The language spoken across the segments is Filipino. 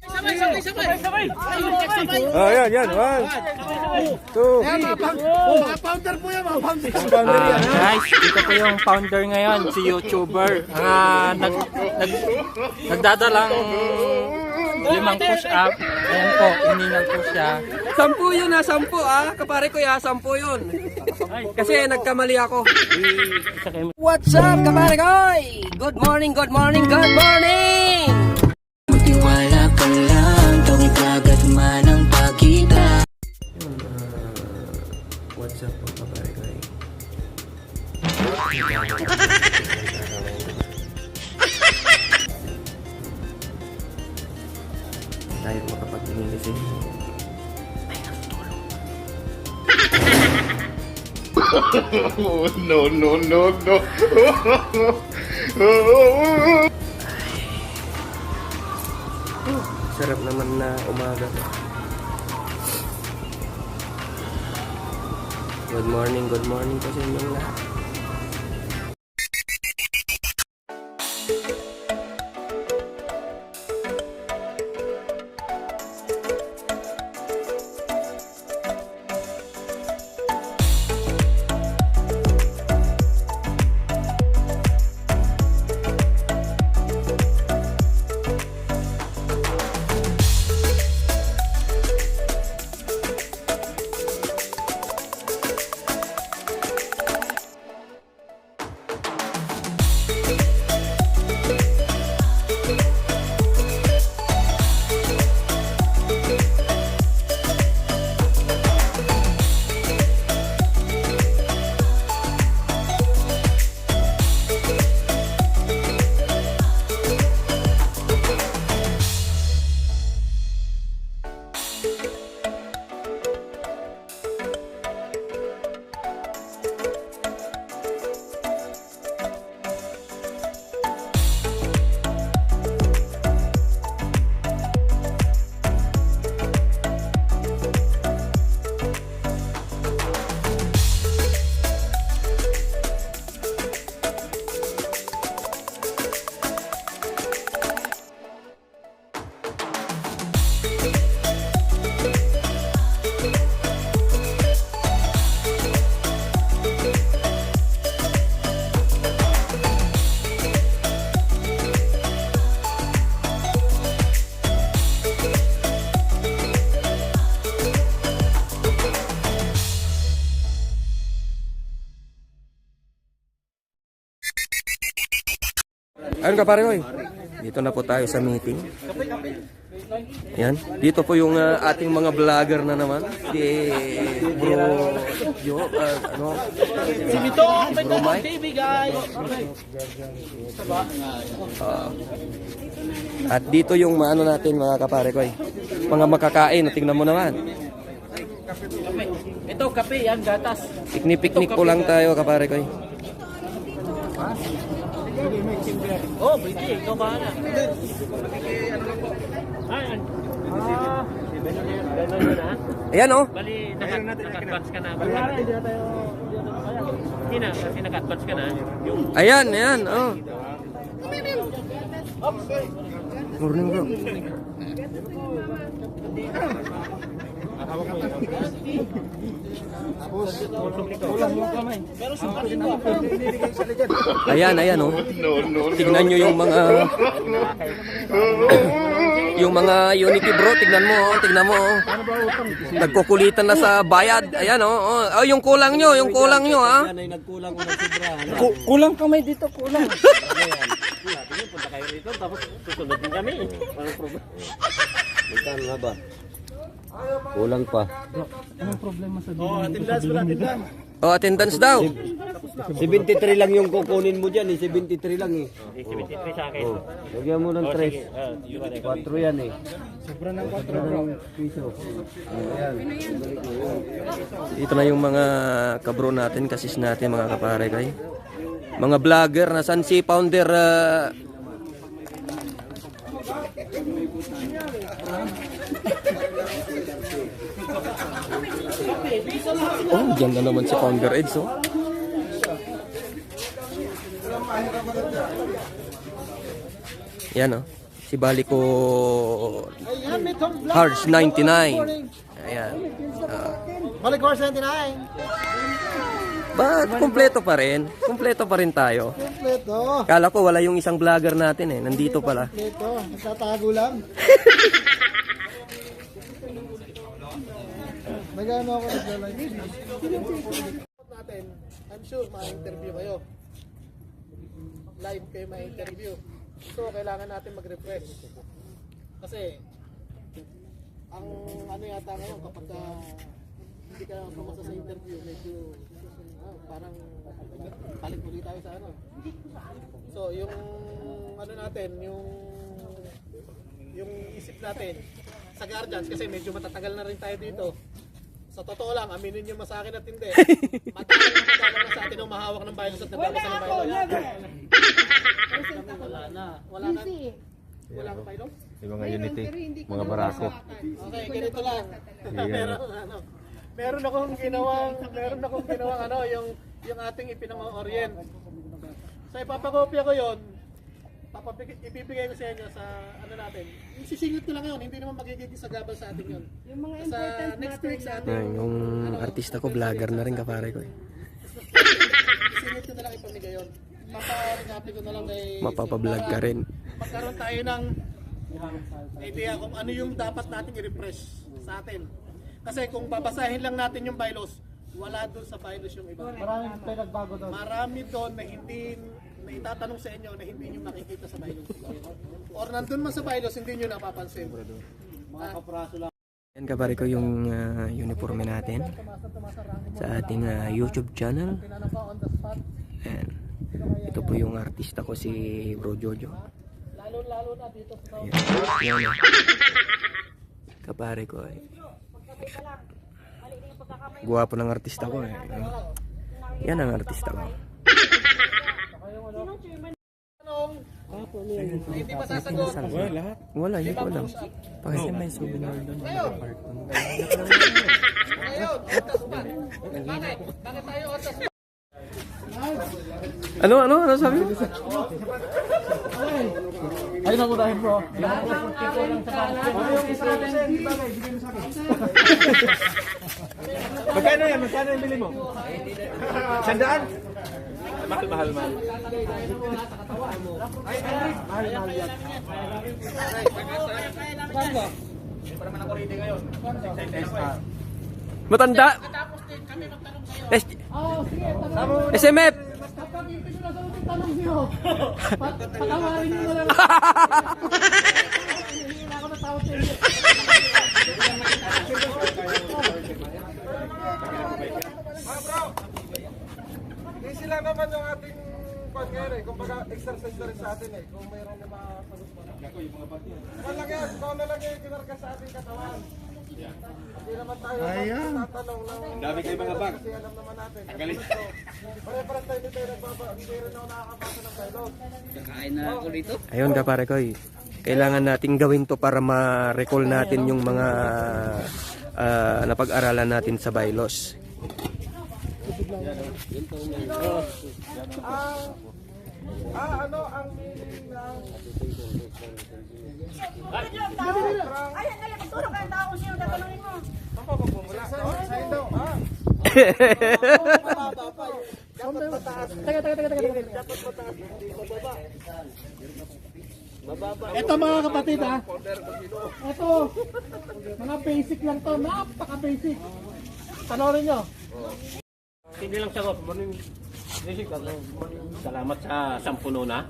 Sabay. Oh, yan. 1, 2. Mga founder po yan, mga founder. Guys, ito po yung founder ngayon, si YouTuber. Nagdadalang 5 push-up. Ayan po, hiningal po siya. 10 yun 10 kapare ko 10 yun. Kasi nagkamali ako. What's up, kapare koy? Good morning! Magtiwala ka lang, tawid agad man ang pagkita. What's up po kapare ko? Tayo makapagtingin kasi. No. Sarap naman na umaga. Good morning po sa inyong lahat. Ayun kapare ko dito na po tayo sa meeting. Yan, dito po yung ating mga vlogger na naman. Si Bro Jo, Si Bito TV, guys. At dito yung maano natin mga kapare ko mga makakain, tingnan mo naman. Ito, kape, yan, gatas. Piknik po lang tayo kapare ko. Oh, Brady, ikaw ba na? Ganun na. Ayan oh. Bali, naka-advance ka na. Hindi na, kasi naka-advance ka na. Ayan oh. Morning bro. Ayan oh. Tignan nyo yung mga yung mga Unity bro, tignan mo oh. Nagkukulitan na sa bayad. Ayan oh. Oh, yung kulang nyo ha. Yan ay nagkulang ko ng sobra. Kulang kamay dito, kulang. Punta kayo rito, tapos susunod din kami. Walang problema. Magkano nga ba? Kulang pa. Oh, attendance daw. 73 lang yung kukunin mo dyan 73 lang 73 sa akin. Lagyan mo ng 3. Yun na 4 yan Sobra ng 4 piso. Ito na yung mga kabro natin, kasis natin mga kapare kay. Mga vlogger, nasan si founder Oh, dyan na naman si Founder Eds, oh. Yan, oh. Si Bali ko Hearts 99. Ayan. Balik Horse 99. But kumpleto pa rin. Kumpleto pa rin tayo. Kompleto. Kala ko wala yung isang vlogger natin eh. Nandito pala. Kompleto. Nagtatago lang. Nagano ako nagla-live natin. I'm sure ma-interview kayo. Live kayo ma-interview. So kailangan natin mag-refresh. Kasi ang ano yata ngayon kapag hindi ka pumasa sa interview, medyo parang balik ulit tayo sa ano. So yung ano natin, yung isip natin sa guardians kasi medyo matatagal na rin tayo dito. Sa totoo lang, aminin nyo sa akin at hindi. Matagal na sa atin ang mahawak ng virus at nagbabasa ng virus. Wala na. Wala na. Wala ka virus? Yung mga unity, mga barako. Okay, ganito lang. Meron akong ginawang ano, yung ating ipinang-orient. So ipapakopya ko yon. Ibibigay ko sa inyo sa ano natin. Isisingit ko lang yun, hindi naman magiging sagabal sa atin yun. Yung mga sa next week sa atin. Yung artista ko, vlogger na rin kapare ko eh. Isingit ko na lang ipamigay yun. Maparingapi ko na lang kay... Mapapablog ka rin. Magkaroon tayo ng idea kung ano yung dapat natin i-refresh sa atin. Kasi kung babasahin lang natin yung bylaws, wala doon sa bylaws yung iba. Maraming pinagbago doon. Marami doon na hindi na itatanong sa inyo na hindi nyo makikita sa bylaws. Or nandun man sa bylaws, hindi nyo napapansin. Mga kapraso lang. Yan kapare ko yung uniforme natin sa ating YouTube channel. Ayan. Ito po yung artista ko si Bro Jojo. Lalo na dito sa Ayan. Yan. Kapare ko eh. Guwapo ng artista ko eh. Yan ang artista ko. hindi masasagot. Wala, hindi ko alam. Kasi may souvenir doon. Ngayon, bakit tayo otas? Ano sabi mo? Ayun ako dahil bro. Magkano yan? Magkano yung bili mo? 100? Mahal. Matanda! SMF! Kapag ito na sa tanong niyo, patawarin niyo na lang. Hindi na ako natawag sa inyo. Easy lang naman yung ating pag-ere. Kung baga exercise na rin sa atin eh. Kung mayroon na makasagot pa. Kung na lang yung kinarga sa ating katawan. Hindi naman tayo tatanong ng... Ang dami kayo mga bag. Kasi alam naman natin. Tanggalin. Pare-paras tayo dito yung nagbaba. Hindi rin ako nakakapasa ng pilot. Kakain na ako dito. Ayun kapare ko eh. Kailangan natin gawin to para ma-recall natin yung mga napag-aralan natin sa bylaws. Ano ang meaning ng... Ayan na lang, magturo ka ang tao siya, tatanungin mo. Sa inyo, dapat mataas. Dapat mataas. Bababa. Ito mga kapatid ha. Ito. Mga basic lang to. Napaka-basic. Panoorin nyo. Hindi lang sagot. Salamat sa 10 na.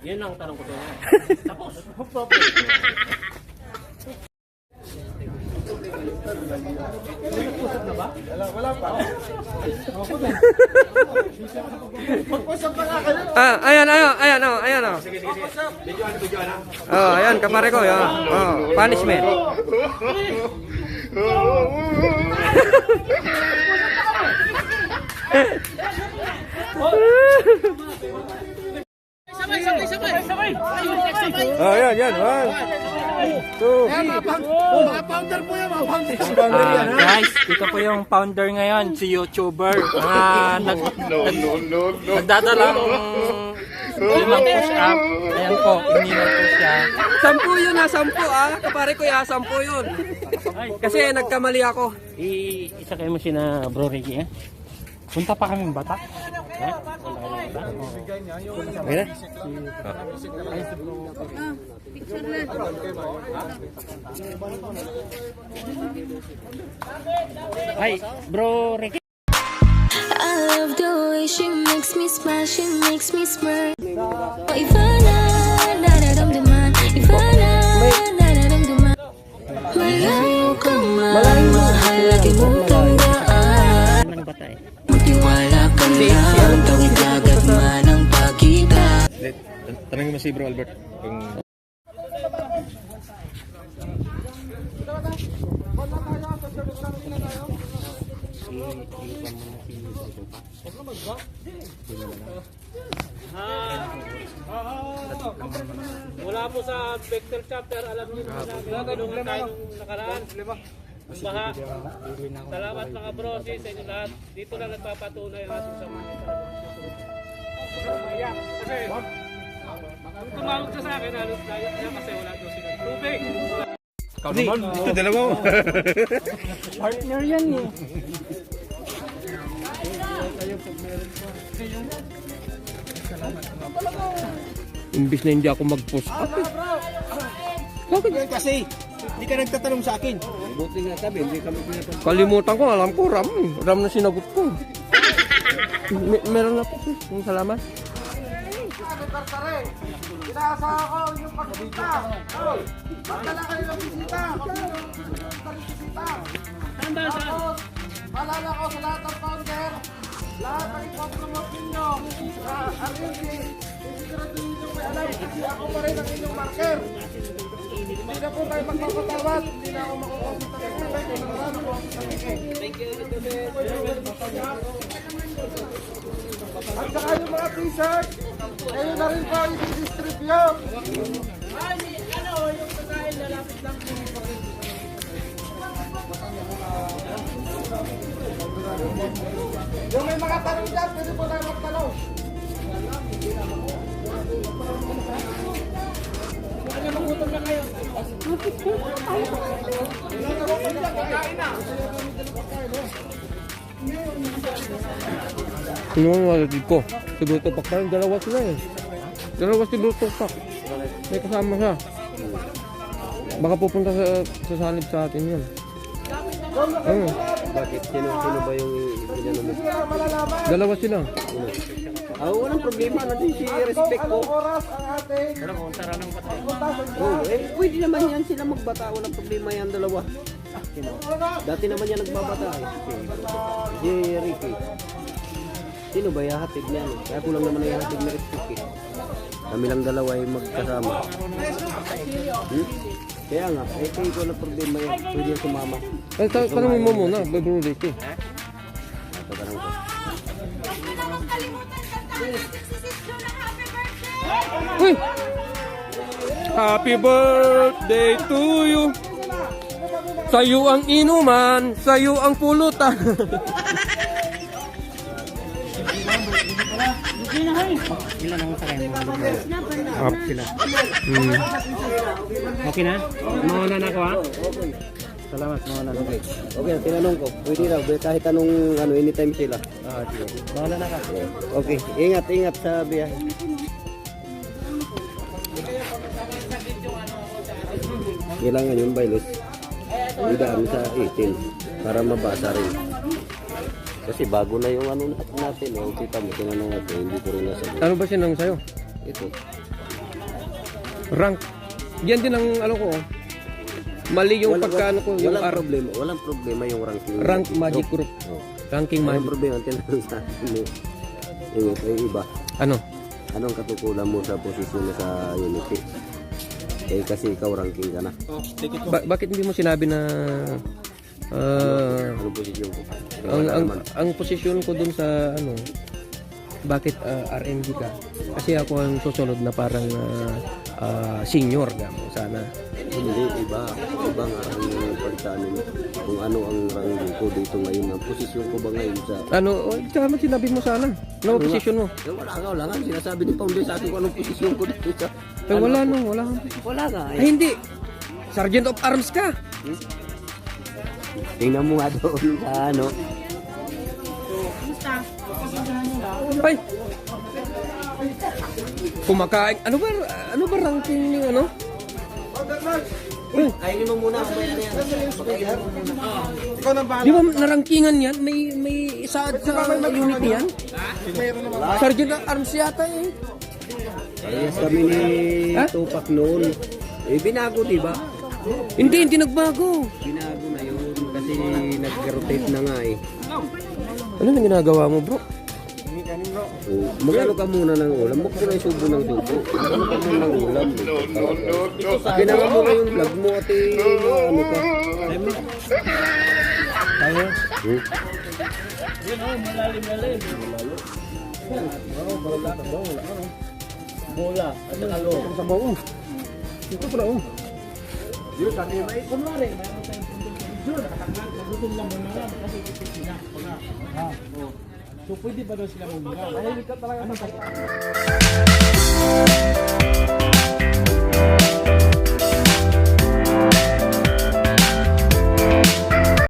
Yun lang tanong ko to. Tapos. Wala pa. Ayan. Oh, ayan kapare ko, yan. Oh, punishment. Oh, yan. 1, 2. Mga founder po yan, mga founder. Guys, ito po yung founder ngayon, si YouTuber. Nagdadalang limang push-up. Ayan po, iningal po siya. 10 yun ha, 10 ah. Kapare ko ya, 10 yun. Kasi nagkamali ako. Isa kayo mo sina Bro Ricky eh. Punta pa kaming Batak. Okay na? Ay, Bro Ricky. I love the way she makes me smile, she makes me smirk. Ivana, da-da-dum-duman. Ivana, da-da-dum-duman. Malayo ka man, mahal lagi mong tandaan. Ng bata eh. Magtiwala ka lang, tawid dagat man ang pagkita. Tanongin mo si Bro Albert. Kung... Wala po sa Vector chapter, alam niyo na namin tayo nung nakaraan. Ang baha. Salamat mga brosi sa inyo lahat. Dito na nagpapatunay ang ating samahan. Kasi kung tumawag ka sa akin, halos tayo niya kasi wala daw sila tubig. Ito, dalawa mo. Partner yan eh. Imbis na hindi ako mag-post. Kasi, hindi ka nagtatanong sa akin. Buti nga sabi, hindi kami pinapansin. Kalimutan ko, alam ko, Ram. Ram na sinagot ko. Meron na po. Salamat. Inaasahan ko yung pagbisita. Magdala kayo ng bisita. Kami yung bisita. Tapos, malala ko sa lahat ng founder, lahat ng ipag-promote ninyo. Arindi, sisiguraduhin nyo may alam kasi ako pa rin ang inyong marker. Hindi na po tayo magpapatawad. Hindi na ako makukonsulta sa kibay. Kung naman ako sa kibay. At saka yung mga t-shirt, kayo na rin po i-distribute. Yung may mga tanong dyan, pwede po tayo magtanong. Ano ang malatid ko? Siguro tupak tayo, dalawa sila eh. Dalawa siguro tupak. May kasama siya. Baka pupunta sa salib sa atin yan. Ano? Bakit? Sino ba yung pinano mo? Dalawa sila. Walang problema. Nandun si respect ko. Anong oras ang ating Pwede naman yan sila magbata. Walang problema yan dalawa. Dati naman yan nagbabata eh. Si Ricky. Sino ba yahatid niya? Kaya ko lang naman na yahatid ni respect eh. Kami lang dalawa ay magkasama. Kaya nga, kayo ko na problema yan. Pwede yan sumama. Tanongin mo muna, Bro Ricky. Tatanong ko. Hindi na mong kalimutan kantahan natin si Sis Jo ng happy birthday! Uy! Happy birthday to you! Sa'yo ang inuman, sa'yo ang pulutan. Ilan ang sakay mo? Sila. Okay na? Mauna na ako ha? Salamat, mauna na. Okay, tinanong ko. Pwede raw, kahit anong anytime sila. Sige. Mauna na ka. Okay, ingat sa biyahe. Kailangan yung bylaws. Idaan sa 18 para mabasa rin. Kasi bago na yung natin. Kita mo, tinanong natin, hindi ko rin nasagot. Ano ba sinang sa'yo? Ito. Rank. Yan din ang ano ko. Mali yung pagkaano ko. Yung Walang problema yung ranking. rank magic group. Ranking Walang magic. problema ang tinanong sa akin mo. Yung iba. Ano? Anong katukulan mo sa posisyon na sa Unity? Kasi ikaw ranking ka na. Bakit hindi mo sinabi na Anong posisyon ko? Wala naman. ang posisyon ko dun sa ano bakit RMD ka? Kasi ako ang susunod na parang senior gamo sana. Hindi, ibang ang pagsanin kung ano ang ranggo ko dito ngayon, ang posisyon ko ba ngayon sa... Ano, tsaka mo sinabi mo sana. Ano position mo? Wala nga, sinasabi ni Paundi sa akin kung anong posisyon ko dito sa... Wala kang Wala nga Ay, hindi. Sergeant of Arms ka. Tingnan mo nga doon sa ano. Ay. Kumakain. Ano ba ranking ni ano? Kainin mo muna kung may ano yan. Ikaw nang bahala. Di ba narankingan yan? May isa sa unit yan? Sergeant of Arms yata eh. Parehas kami ni Tupac noon. Binago, di ba? Hindi nagbago. Binago na yun kasi nag-rotate na nga eh. Ano na ginagawa mo, bro? Magano ka muna ng ulam? Huwag ko na isubo ng dugo. Magano ka muna ng ulam? Ginagawa mo na yung vlog mo at ano ka? Tayo. Bola, at saka lo. Sa bawo. Ito pala oh. So pwede ba daw sila muna? Ay, ka talaga.